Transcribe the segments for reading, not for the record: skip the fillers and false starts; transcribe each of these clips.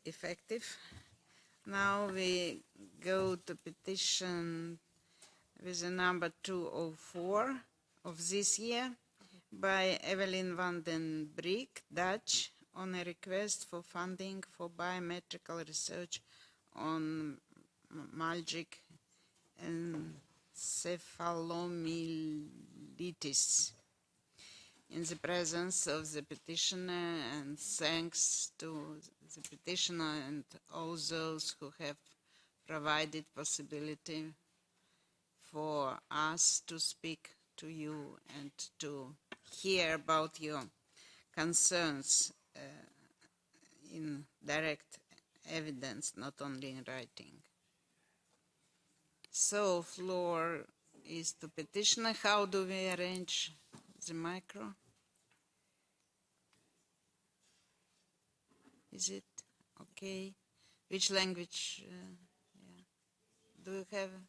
effective. Now we go to petition with the number 204 of this year by Evelien Van Den Brink, Dutch, on a request for funding for biomedical research on Myalgic Encephalomyelitis. In the presence of the petitioner, and thanks to the petitioner and all those who have provided possibility for us to speak to you and to hear about your concerns in direct evidence, not only in writing. So, floor is to petitioner. How do we arrange the micro? Is it okay? Which language? Yeah. Do you have a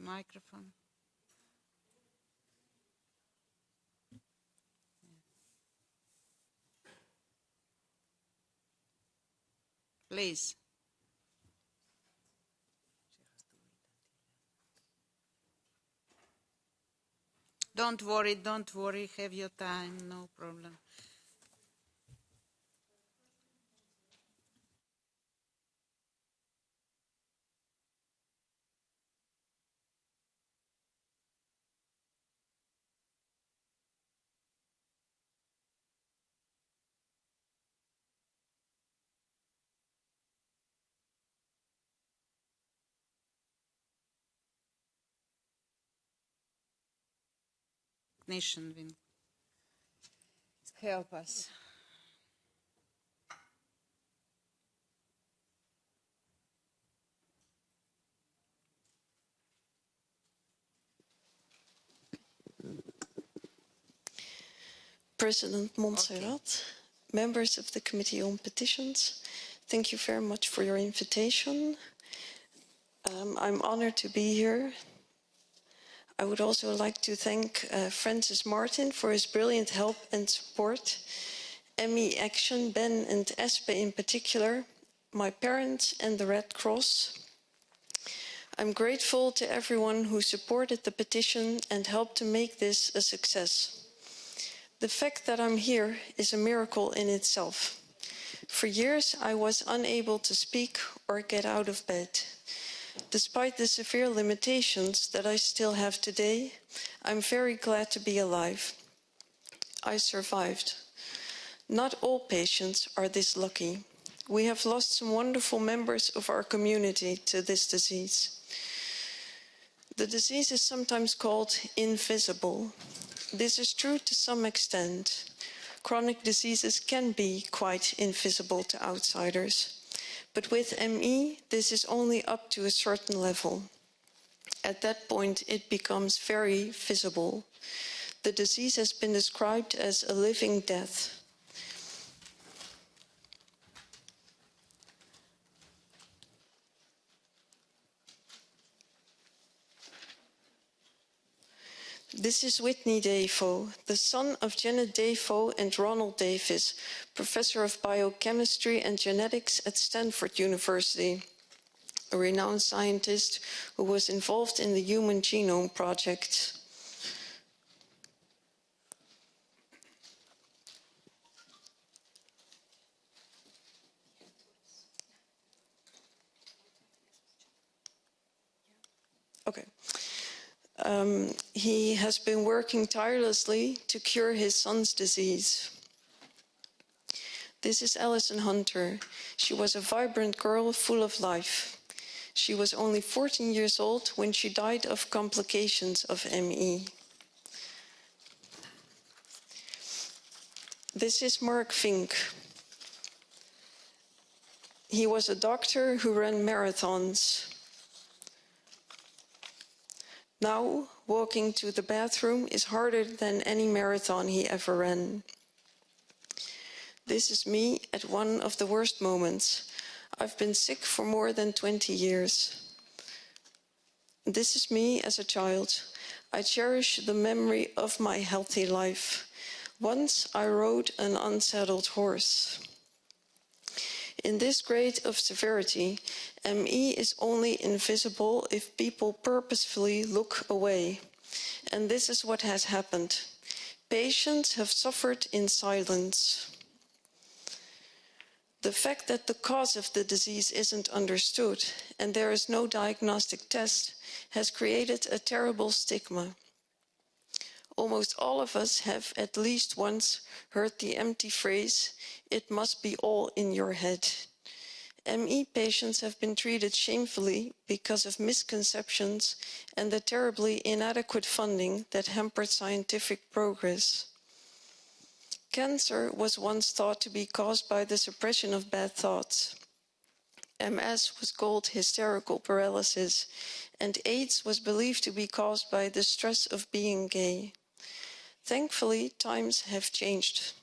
microphone? Please. Don't worry, have your time, no problem. Nation will help us. President Montserrat, members of the Committee on Petitions, thank you very much for your invitation. I'm honored to be here. I would also like to thank Francis Martin for his brilliant help and support, ME Action, Ben and Espe in particular, my parents and the Red Cross. I'm grateful to everyone who supported the petition and helped to make this a success. The fact that I'm here is a miracle in itself. For years, I was unable to speak or get out of bed. Despite the severe limitations that I still have today, I'm very glad to be alive. I survived. Not all patients are this lucky. We have lost some wonderful members of our community to this disease. The disease is sometimes called invisible. This is true to some extent. Chronic diseases can be quite invisible to outsiders. But with ME, this is only up to a certain level. At that point, it becomes very visible. The disease has been described as a living death. This is Whitney Defoe, the son of Janet Defoe and Ronald Davis, professor of biochemistry and genetics at Stanford University, a renowned scientist who was involved in the Human Genome Project. Okay. He has been working tirelessly to cure his son's disease. This is Alison Hunter. She was a vibrant girl full of life. She was only 14 years old when she died of complications of ME. This is Mark Fink. He was a doctor who ran marathons. Now, walking to the bathroom is harder than any marathon he ever ran. This is me at one of the worst moments. I've been sick for more than 20 years. This is me as a child. I cherish the memory of my healthy life. Once I rode an unsaddled horse. In this grade of severity, ME is only invisible if people purposefully look away. And this is what has happened. Patients have suffered in silence. The fact that the cause of the disease isn't understood and there is no diagnostic test has created a terrible stigma. Almost all of us have at least once heard the empty phrase, "It must be all in your head." ME patients have been treated shamefully because of misconceptions and the terribly inadequate funding that hampered scientific progress. Cancer was once thought to be caused by the suppression of bad thoughts. MS was called hysterical paralysis, and AIDS was believed to be caused by the stress of being gay. Thankfully, times have changed.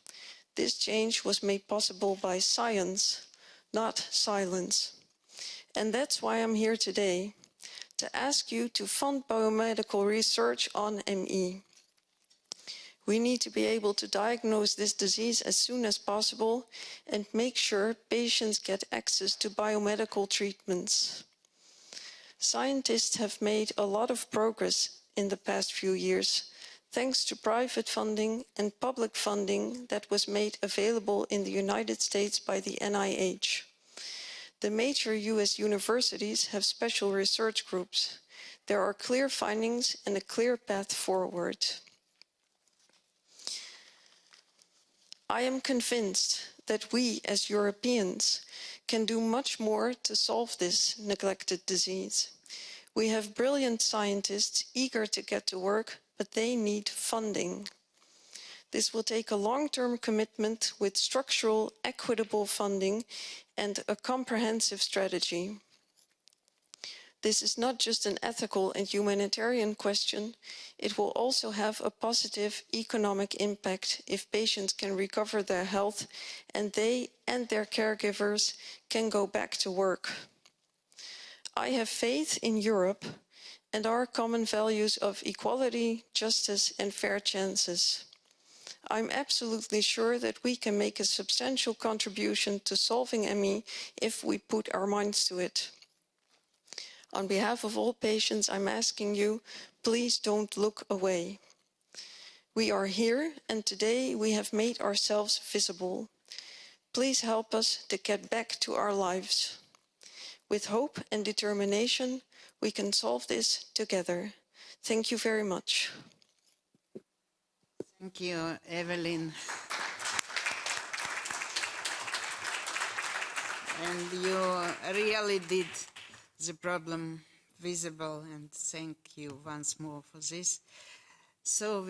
This change was made possible by science, not silence. And that's why I'm here today, to ask you to fund biomedical research on ME. We need to be able to diagnose this disease as soon as possible and make sure patients get access to biomedical treatments. Scientists have made a lot of progress in the past few years, thanks to private funding and public funding that was made available in the United States by the NIH. The major US universities have special research groups. There are clear findings and a clear path forward. I am convinced that we, as Europeans, can do much more to solve this neglected disease. We have brilliant scientists eager to get to work, but they need funding. This will take a long-term commitment with structural, equitable funding and a comprehensive strategy. This is not just an ethical and humanitarian question, it will also have a positive economic impact if patients can recover their health and they and their caregivers can go back to work. I have faith in Europe and our common values of equality, justice and fair chances. I'm absolutely sure that we can make a substantial contribution to solving ME if we put our minds to it. On behalf of all patients, I'm asking you, please don't look away. We are here, and today we have made ourselves visible. Please help us to get back to our lives. With hope and determination, we can solve this together. Thank you very much. Thank you, Evelien. And you really did the problem visible, and thank you once more for this. So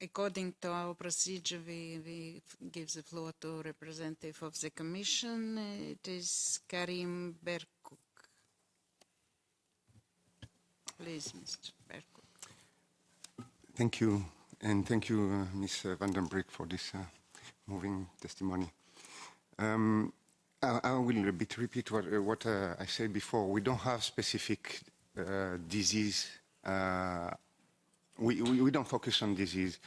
according to our procedure, we give the floor to representative of the Commission. It is Karim Berkuk. Please, Mr. Berkuk. Thank you, and thank you, Ms. Van Den Brink, for this moving testimony. I will a bit repeat what I said before. We don't have specific disease. We don't focus on disease.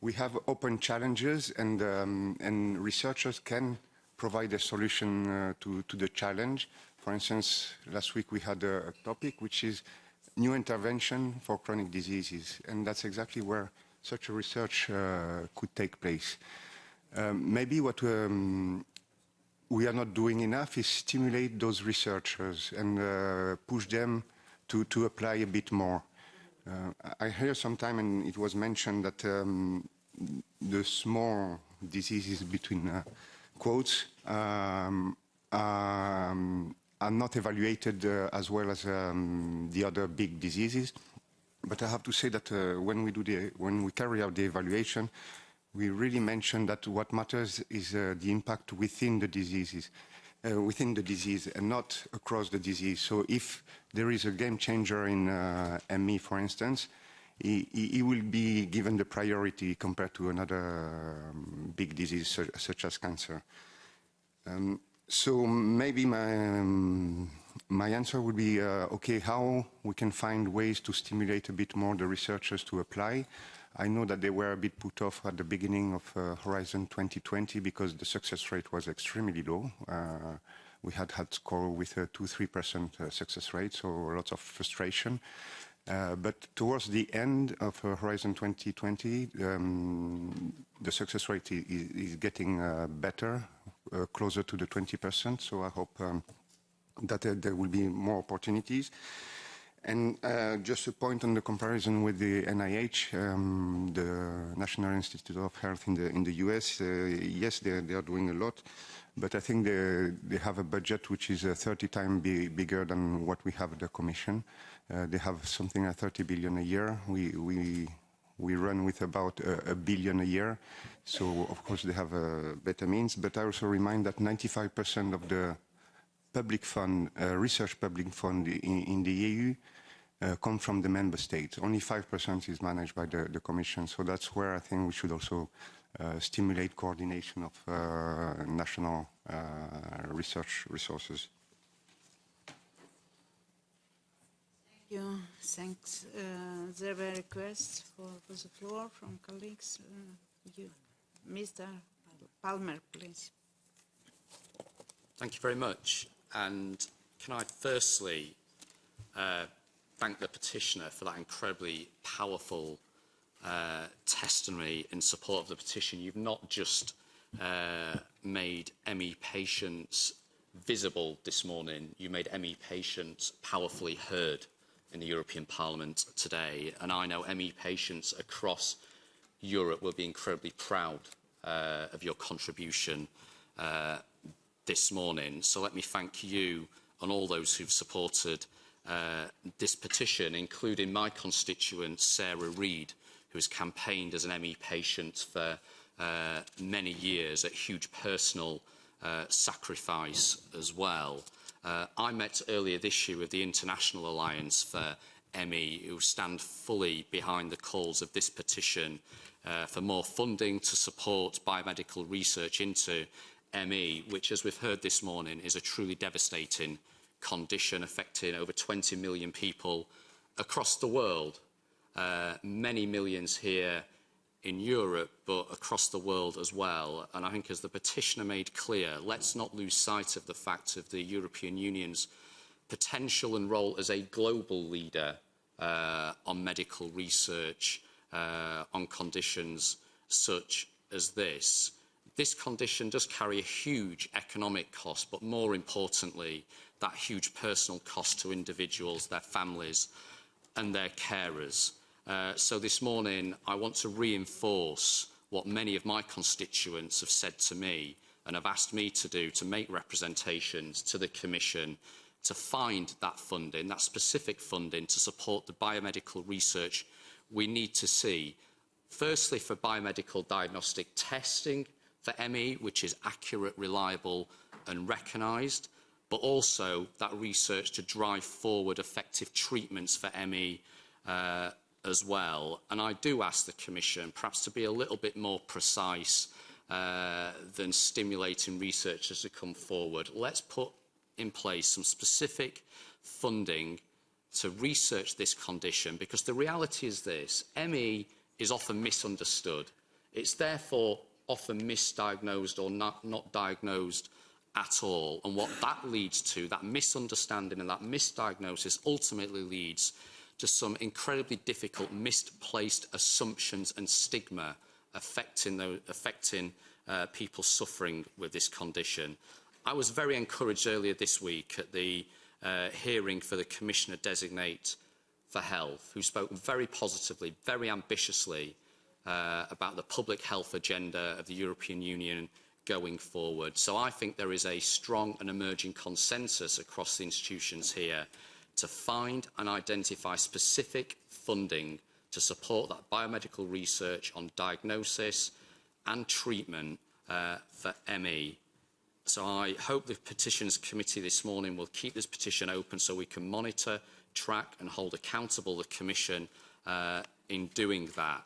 We have open challenges, and researchers can provide a solution to the challenge. For instance, last week we had a topic which is new intervention for chronic diseases, and that's exactly where such a research could take place. Maybe what we are not doing enough is stimulate those researchers and push them to apply a bit more. I hear sometime, and it was mentioned, that the small diseases, between quotes, are not evaluated as well as the other big diseases. But I have to say that when we carry out the evaluation, we really mention that what matters is the impact within the disease and not across the disease. So if there is a game changer in ME, for instance, he will be given the priority compared to another big disease such as cancer. So maybe my answer would be, okay, how we can find ways to stimulate a bit more the researchers to apply. I know that they were a bit put off at the beginning of Horizon 2020 because the success rate was extremely low. We had score with a 2-3% success rate, so lots of frustration. But towards the end of Horizon 2020, the success rate is getting better, closer to the 20%. So I hope that there will be more opportunities. And just a point on the comparison with the NIH, the National Institute of Health in the US. Yes, they are doing a lot, but I think they have a budget which is 30 times bigger than what we have at the Commission. They have something like 30 billion a year. We run with about a billion a year. So of course they have better means. But I also remind that 95% of the public fund, research public fund in the EU come from the member states. Only 5% is managed by the Commission. So that's where I think we should also stimulate coordination of national research resources. Thank you. Thanks. There were requests for the floor from colleagues. Mr. Palmer, please. Thank you very much. And can I firstly thank the petitioner for that incredibly powerful testimony in support of the petition. You've not just made ME patients visible this morning, you made ME patients powerfully heard in the European Parliament today. And I know ME patients across Europe will be incredibly proud of your contribution this morning. So let me thank you and all those who've supported this petition, including my constituent, Sarah Reid, who has campaigned as an ME patient for many years at huge personal sacrifice as well. I met earlier this year with the International Alliance for ME, who stand fully behind the calls of this petition for more funding to support biomedical research into ME, which, as we've heard this morning, is a truly devastating condition affecting over 20 million people across the world, many millions here in Europe, but across the world as well. And I think, as the petitioner made clear, let's not lose sight of the fact of the European Union's potential and role as a global leader on medical research on conditions such as this. This condition does carry a huge economic cost, but more importantly, that huge personal cost to individuals, their families and their carers. So this morning, I want to reinforce what many of my constituents have said to me and have asked me to do, to make representations to the Commission to find that funding, that specific funding to support the biomedical research we need to see. Firstly, for biomedical diagnostic testing for ME, which is accurate, reliable and recognised, but also that research to drive forward effective treatments for ME as well. And I do ask the Commission perhaps to be a little bit more precise than stimulating researchers to come forward. Let's put in place some specific funding to research this condition, because the reality is this: ME is often misunderstood. It's therefore often misdiagnosed or not diagnosed at all. And what that leads to, that misunderstanding and that misdiagnosis, ultimately leads to some incredibly difficult misplaced assumptions and stigma affecting people suffering with this condition. I was very encouraged earlier this week at the hearing for the Commissioner-designate for Health, who spoke very positively, very ambitiously about the public health agenda of the European Union going forward. So I think there is a strong and emerging consensus across the institutions here to find and identify specific funding to support that biomedical research on diagnosis and treatment for ME. So I hope the Petitions Committee this morning will keep this petition open so we can monitor, track and hold accountable the Commission in doing that,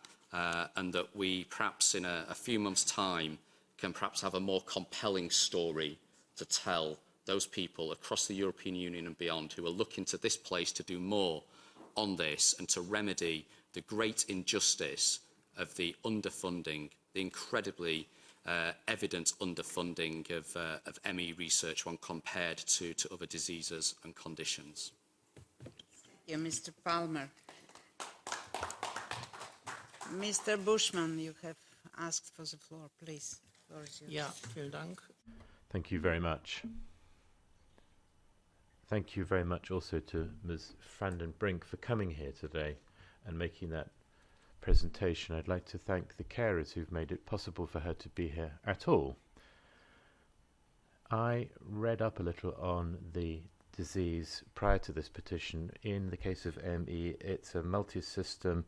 and that we perhaps in a few months' time can perhaps have a more compelling story to tell those people across the European Union and beyond who are looking to this place to do more on this and to remedy the great injustice of the underfunding, the incredibly evident underfunding of ME research when compared to other diseases and conditions. Thank you, Mr. Palmer. Mr. Bushman, you have asked for the floor, please. The floor is yours. Ja, vielen Dank. Thank you very much. Thank you very much also to Ms. Van Den Brink for coming here today and making that presentation. I'd like to thank the carers who've made it possible for her to be here at all. I read up a little on the disease prior to this petition. In the case of ME, it's a multi-system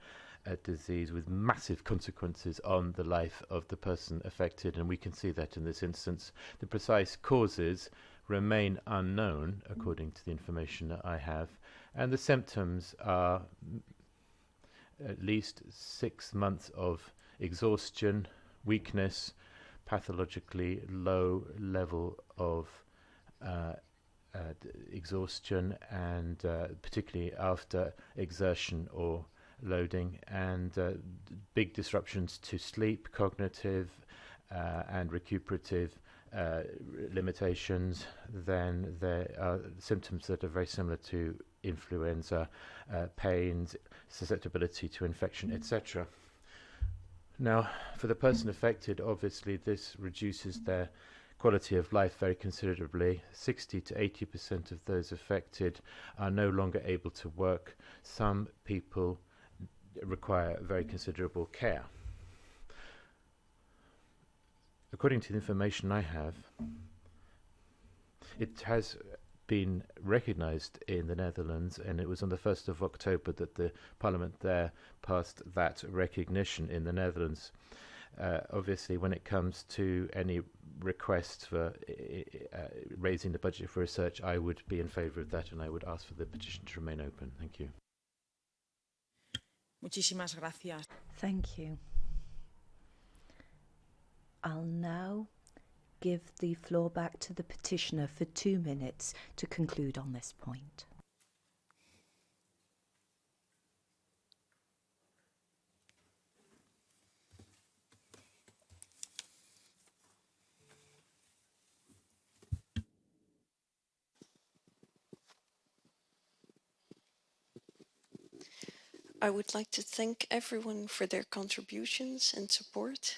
disease with massive consequences on the life of the person affected, and we can see that in this instance. The precise causes remain unknown, according to the information that I have, and the symptoms are at least 6 months of exhaustion, weakness, pathologically low level of exhaustion, and particularly after exertion or loading, and big disruptions to sleep, cognitive and recuperative limitations. Then there are symptoms that are very similar to influenza, pains, susceptibility to infection, etc. Now, for the person affected, obviously this reduces their quality of life very considerably. 60 to 80% of those affected are no longer able to work. Some people require very considerable care. According to the information I have, it has been recognized in the Netherlands, and it was on the 1st of October that the Parliament there passed that recognition in the Netherlands. Obviously, when it comes to any requests for raising the budget for research, I would be in favour of that, and I would ask for the petition to remain open. Thank you. Muchísimas gracias. Thank you. I'll now give the floor back to the petitioner for 2 minutes to conclude on this point. I would like to thank everyone for their contributions and support.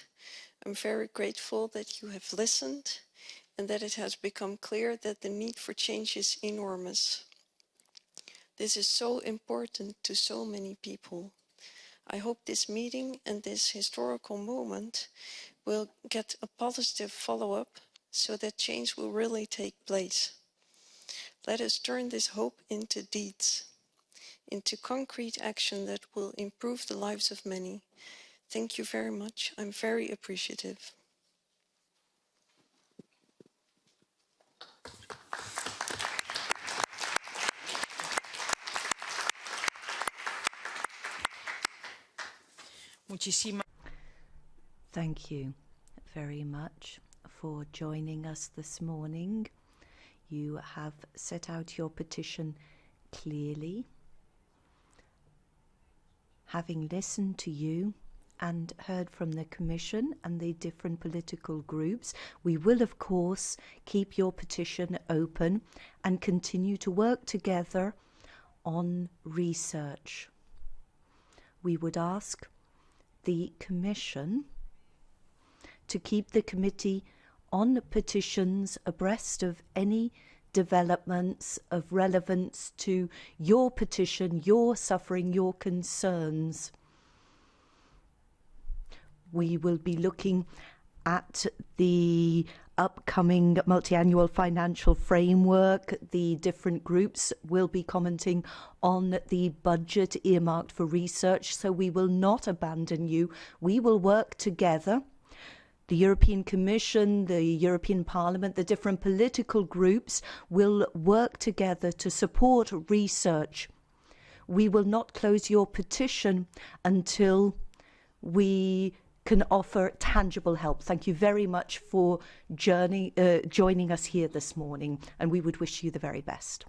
I'm very grateful that you have listened and that it has become clear that the need for change is enormous. This is so important to so many people. I hope this meeting and this historical moment will get a positive follow-up so that change will really take place. Let us turn this hope into deeds, into concrete action that will improve the lives of many. Thank you very much. I'm very appreciative. Thank you very much for joining us this morning. You have set out your petition clearly. Having listened to you and heard from the Commission and the different political groups, we will of course keep your petition open and continue to work together on research. We would ask the Commission to keep the Committee on Petitions abreast of any developments of relevance to your petition, your suffering, your concerns. We will be looking at the upcoming multi-annual financial framework. The different groups will be commenting on the budget earmarked for research, so we will not abandon you. We will work together. The European Commission, the European Parliament, the different political groups will work together to support research. We will not close your petition until we can offer tangible help. Thank you very much for joining us here this morning, and we would wish you the very best.